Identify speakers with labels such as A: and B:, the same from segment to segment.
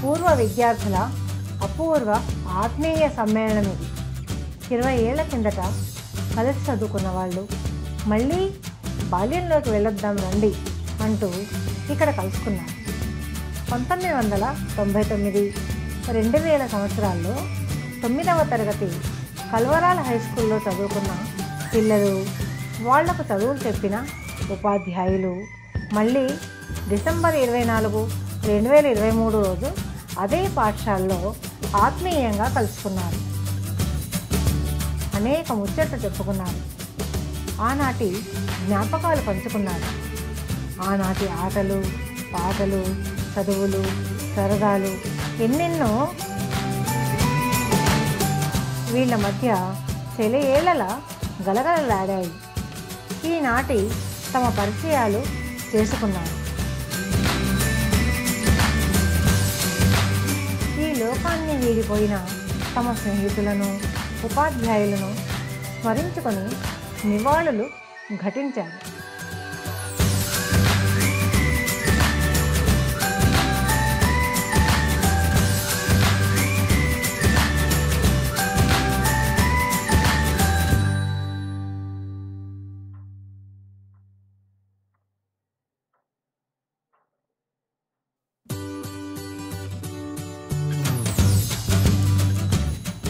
A: పూర్వ విద్యార్థుల అపూర్వ ఆత్మీయ సమ్మేళనం ఇది. 20 ఏళ్ల కిందట కలిసి చదువుకున్న వాళ్ళు మళ్ళీ బాల్యంలోకి వెళ్ళొద్దాం రండి అంటూ ఇక్కడ కలుసుకున్నారు. 1999, 2000 సంవత్సరాల్లో 9వ తరగతి కల్వరాల హై స్కూల్లో చదువుకున్న పిల్లలు, వాళ్లకు చదువులు చెప్పిన ఉపాధ్యాయులు మళ్ళీ డిసెంబర్ 24, 2023 రోజు అదే పాఠశాలలో ఆత్మీయంగా కలుసుకున్నారు. అనేక ముచ్చట్లు చెప్పుకున్నారు. ఆనాటి జ్ఞాపకాలు పంచుకున్నారు. ఆనాటి ఆటలు, పాటలు, చదువులు, సరదాలు ఎన్నెన్నో వీళ్ళ మధ్య చెలయేళ్లలా గలగలలాడాయి. ఈనాటి తమ పరిచయాలు చేసుకున్నారు. ఈ లోకాన్ని వీడిపోయిన తమ స్నేహితులను, ఉపాధ్యాయులను స్మరించుకొని నివాళులు ఘటించారు.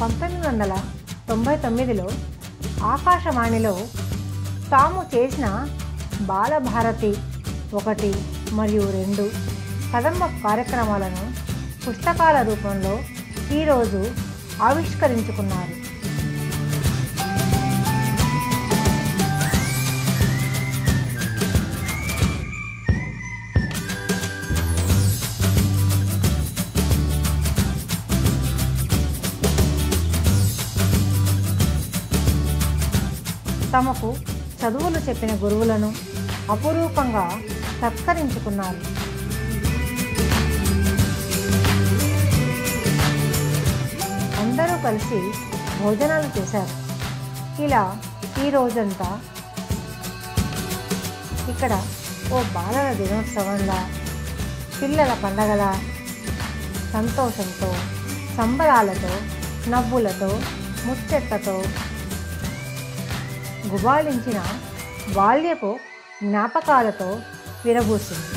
A: పంతొమ్మిది 1999లో ఆకాశవాణిలో తాము చేసిన బాలభారతి 1 మరియు 2 కదంబ కార్యక్రమాలను పుస్తకాల రూపంలో ఈరోజు ఆవిష్కరించుకున్నారు. తమకు చదువులు చెప్పిన గురువులను అపురూపంగా సత్కరించుకున్నారు. అందరూ కలిసి భోజనాలు చేశారు. ఇలా ఈ రోజంతా ఇక్కడ ఓ బాలల దినోత్సవంలా, పిల్లల పండగలా సంతోషంతో, సంబరాలతో, నవ్వులతో, ముచ్చట్లతో గుబాళించిన బాల్యపు జ్ఞాపకాలతో విరబూసింది.